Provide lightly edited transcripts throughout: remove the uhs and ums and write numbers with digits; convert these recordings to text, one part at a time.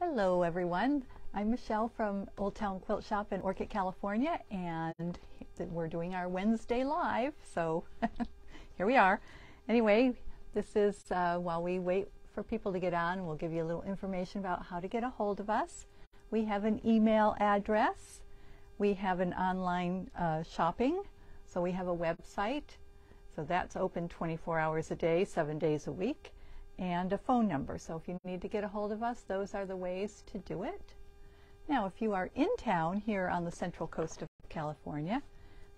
Hello everyone, I'm Michelle from Old Town Quilt Shop in Orchid, California, and we're doing our Wednesday live, so here we are. Anyway, this is while we wait for people to get on, we'll give you a little information about how to get a hold of us. We have an email address, we have an online shopping, so we have a website, so that's open 24 hours a day, 7 days a week. And a phone number. So if you need to get a hold of us, those are the ways to do it. Now, if you are in town here on the central coast of California,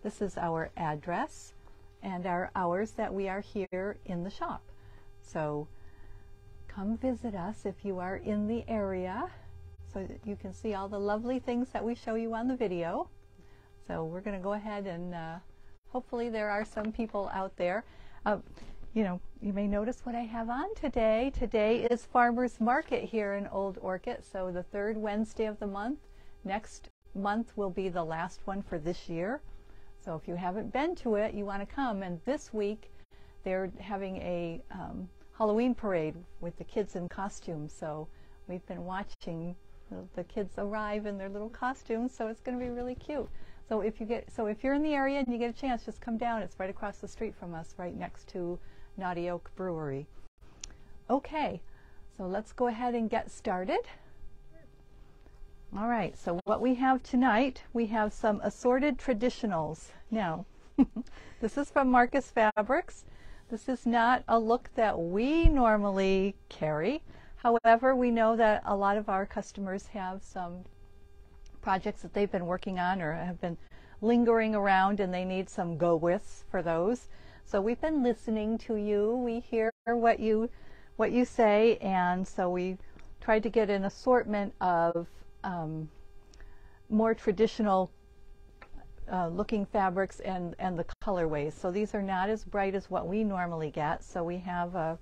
this is our address and our hours that we are here in the shop. So come visit us if you are in the area so that you can see all the lovely things that we show you on the video. So we're going to go ahead and hopefully there are some people out there. You know, you may notice what I have on today. Today is Farmers Market here in Old Orchid, so the third Wednesday of the month. Next month will be the last one for this year. So if you haven't been to it, you want to come. And this week they're having a Halloween parade with the kids in costumes. So we've been watching the kids arrive in their little costumes, so it's going to be really cute. So if you're in the area and you get a chance, just come down. It's right across the street from us, right next to Naughty Oak Brewery. Okay, so let's go ahead and get started. All right, so what we have tonight, we have some assorted traditionals. Now, this is from Marcus Fabrics. This is not a look that we normally carry. However, we know that a lot of our customers have some projects that they've been working on or have been lingering around and they need some go-withs for those. So we've been listening to you. We hear what you say, and so we tried to get an assortment of more traditional looking fabrics and the colorways. So these are not as bright as what we normally get. So we have a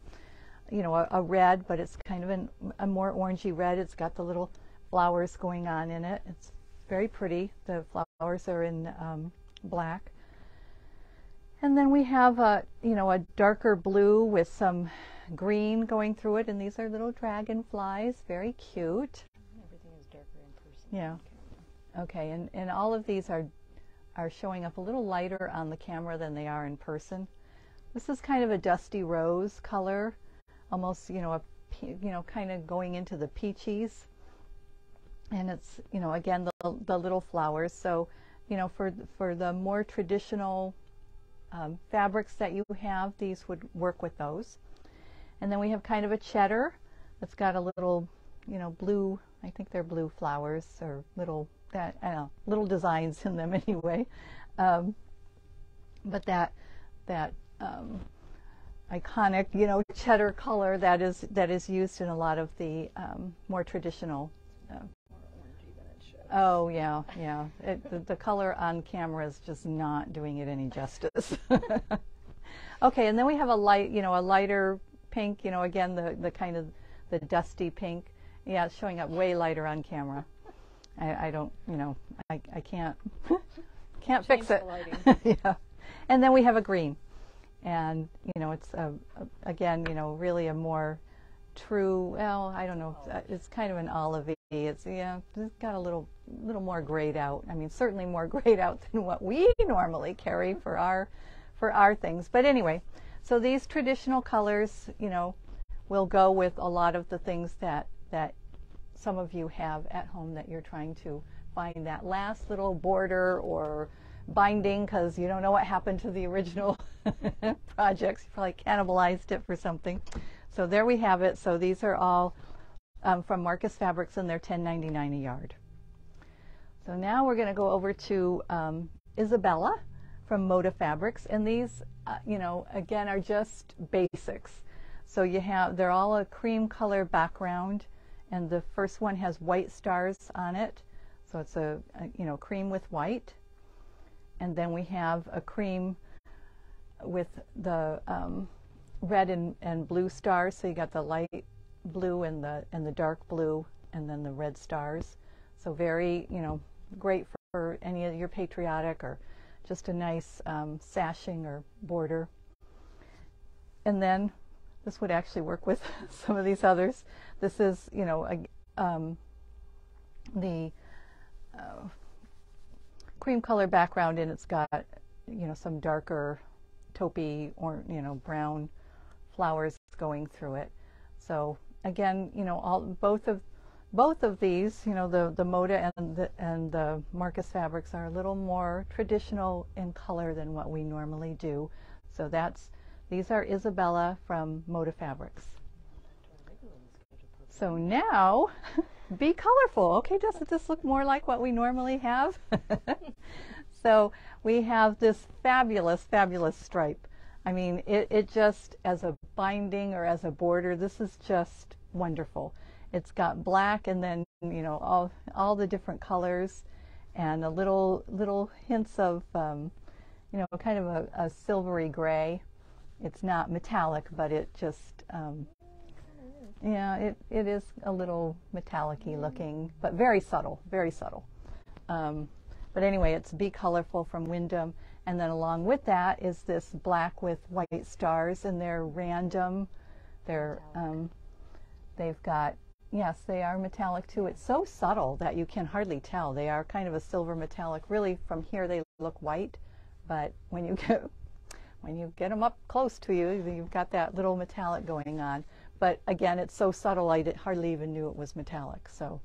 red, but it's kind of a more orangey red. It's got the little flowers going on in it. It's very pretty. The flowers are in black. And then we have a darker blue with some green going through it, and these are little dragonflies, very cute. Everything is darker in person. Yeah. Okay, and all of these are showing up a little lighter on the camera than they are in person. This is kind of a dusty rose color, almost kind of going into the peaches. And it's again the little flowers. So for the more traditional fabrics that you have, these would work with those. And then we have kind of a cheddar that's got a little blue, I think they're blue flowers or little designs in them anyway. But that iconic cheddar color that is used in a lot of the more traditional. Oh yeah. The color on camera is just not doing it any justice. Okay, and then we have a lighter pink. Again the kind of the dusty pink. Yeah, it's showing up way lighter on camera. I don't, I can't fix it. Yeah, and then we have a green, and it's again really a more true. Well, I don't know. It's kind of an olivey. It's got a little more grayed out. I mean, certainly more grayed out than what we normally carry for our things. But anyway, so these traditional colors, will go with a lot of the things that some of you have at home that you're trying to find that last little border or binding because you don't know what happened to the original projects. You probably cannibalized it for something. So there we have it. So these are all from Marcus Fabrics, and they're $10.99 a yard. So now we're going to go over to Isabella from Moda Fabrics, and these, again, are just basics. So they're all a cream color background, and the first one has white stars on it. So it's a cream with white, and then we have a cream with the red and blue stars. So you got the light blue and the dark blue, and then the red stars. So very great for any of your patriotic or just a nice sashing or border. And then this would actually work with some of these others. This is the cream color background, and it's got, you know, some darker taupey or, you know, brown flowers going through it. So again, you know, both of these, you know, the Moda and the Marcus fabrics are a little more traditional in color than what we normally do. So these are Isabella from Moda Fabrics. So now, be colorful. Okay, doesn't this look more like what we normally have? So we have this fabulous, fabulous stripe. I mean, it just, as a binding or as a border, this is just wonderful. It's got black and then, you know, all the different colors and a little hints of, you know, kind of a silvery gray. It's not metallic, but it just, yeah, it is a little metallic-y looking, but very subtle, very subtle. But anyway, it's Be Colorful from Wyndham. And then along with that is this black with white stars, and they're random. They've got, yes, they are metallic too. It's so subtle that you can hardly tell. They are kind of a silver metallic. Really, from here they look white, but when you get them up close to you, you've got that little metallic going on. But again, it's so subtle I hardly even knew it was metallic. So,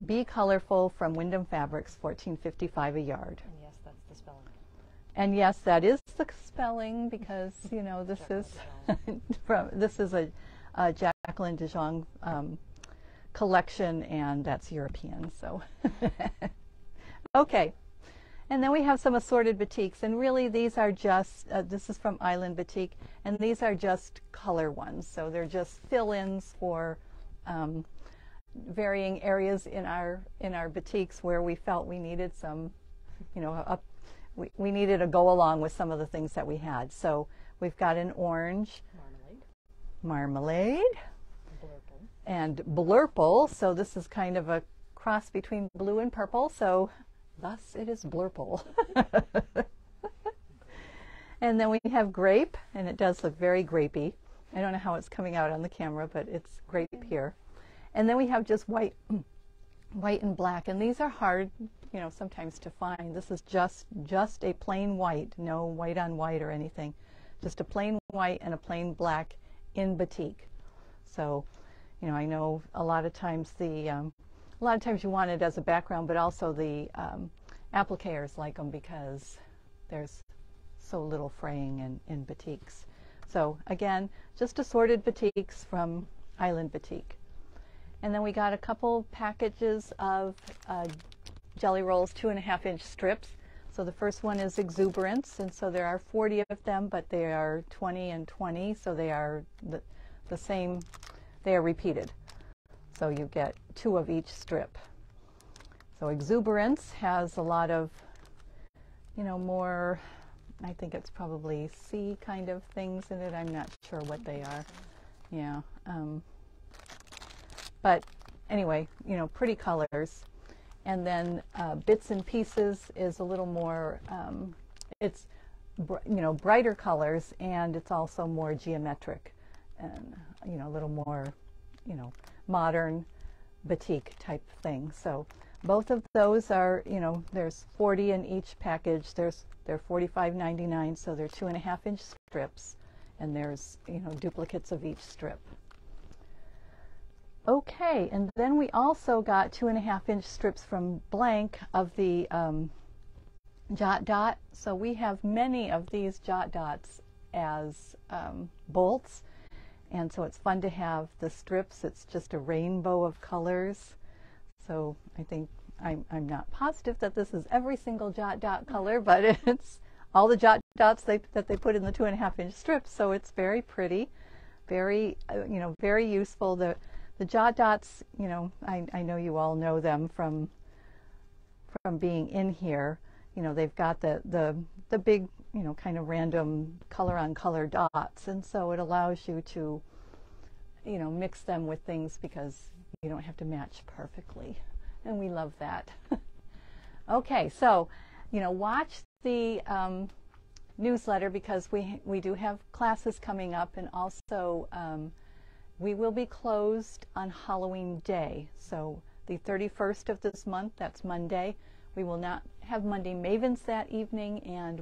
Be Colorful from Wyndham Fabrics, $14.55 a yard. And yes, that's the spelling. And yes, that is the spelling, because, you know, this is a Jacqueline de Jong collection, and that's European. So, okay. And then we have some assorted batiks, and really these are just, this is from Island Batik, and these are just color ones. So they're just fill-ins for varying areas in our batiks where we felt we needed some, you know, we needed a go along with some of the things that we had. So we've got an orange, marmalade, Blurple, and blurple. So this is kind of a cross between blue and purple. So thus it is blurple. And then we have grape, and it does look very grapey. I don't know how it's coming out on the camera, but it's grape here. And then we have just white and black, and these are hard, you know, sometimes to find. This is just a plain white, no white on white or anything. Just a plain white and a plain black in batik. So, you know, I know a lot of times you want it as a background, but also the appliquers like them because there's so little fraying in batiks. So again, just assorted batiks from Island Batik. And then we got a couple packages of Jelly Rolls 2.5-inch strips. So the first one is Exuberance, and so there are 40 of them, but they are 20 and 20, so they are the same, they are repeated. So you get 2 of each strip. So Exuberance has a lot of, you know, more, I think it's probably sea kind of things in it. I'm not sure what they are. Yeah. But anyway, you know, pretty colors. And then Bits and Pieces is a little more, it's, you know, brighter colors, and it's also more geometric and, you know, a little more, you know, modern batik type thing. So both of those are, you know, there's 40 in each package. They're $45.99, so they're 2.5-inch strips, and there's, you know, duplicates of each strip. Okay, and then we also got 2.5-inch strips from Blank of the Jot Dot. So we have many of these Jot Dots as bolts, and so it's fun to have the strips. It's just a rainbow of colors. So I think, I'm not positive that this is every single Jot Dot color, but it's all the Jot Dots that they put in the 2.5-inch strips. So it's very pretty, very, you know, very useful. The Jot Dots, you know, I know you all know them from being in here. You know, they've got the big, you know, kind of random color on color dots, and so it allows you to, you know, mix them with things because you don't have to match perfectly, and we love that. Okay, so, you know, watch the newsletter because we do have classes coming up, and also we will be closed on Halloween Day. So the 31st of this month, that's Monday. We will not have Monday Mavens that evening, and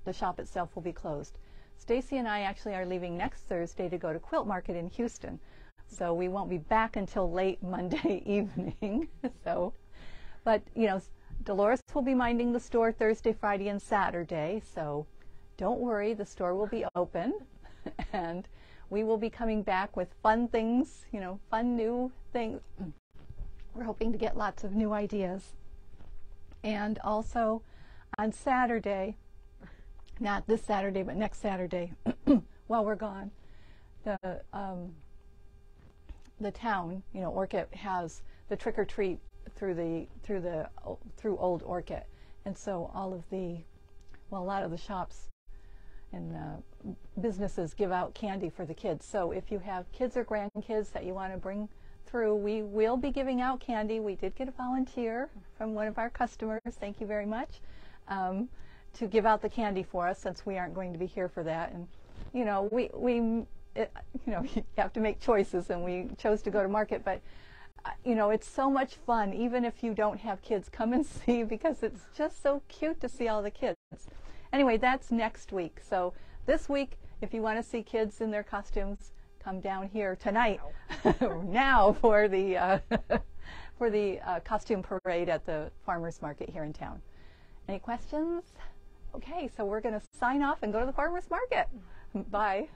the shop itself will be closed. Stacy and I actually are leaving next Thursday to go to Quilt Market in Houston. So we won't be back until late Monday evening. But you know, Dolores will be minding the store Thursday, Friday, and Saturday. So don't worry, the store will be open, and we will be coming back with fun things, you know, fun new things. We're hoping to get lots of new ideas. And also on Saturday, not this Saturday, but next Saturday, while we're gone, the town, you know, Orchid has the trick or treat through Old Orchid, and so a lot of the shops and businesses give out candy for the kids. So if you have kids or grandkids that you want to bring through, we will be giving out candy. We did get a volunteer from one of our customers, thank you very much, to give out the candy for us, since we aren't going to be here for that. And you know, you know, you have to make choices, and we chose to go to market, but you know, it's so much fun. Even if you don't have kids, come and see, because it's just so cute to see all the kids. Anyway, that's next week. So this week, if you want to see kids in their costumes, come down here tonight now for the costume parade at the farmers market here in town. Any questions? Okay, so we're going to sign off and go to the farmers market. Bye.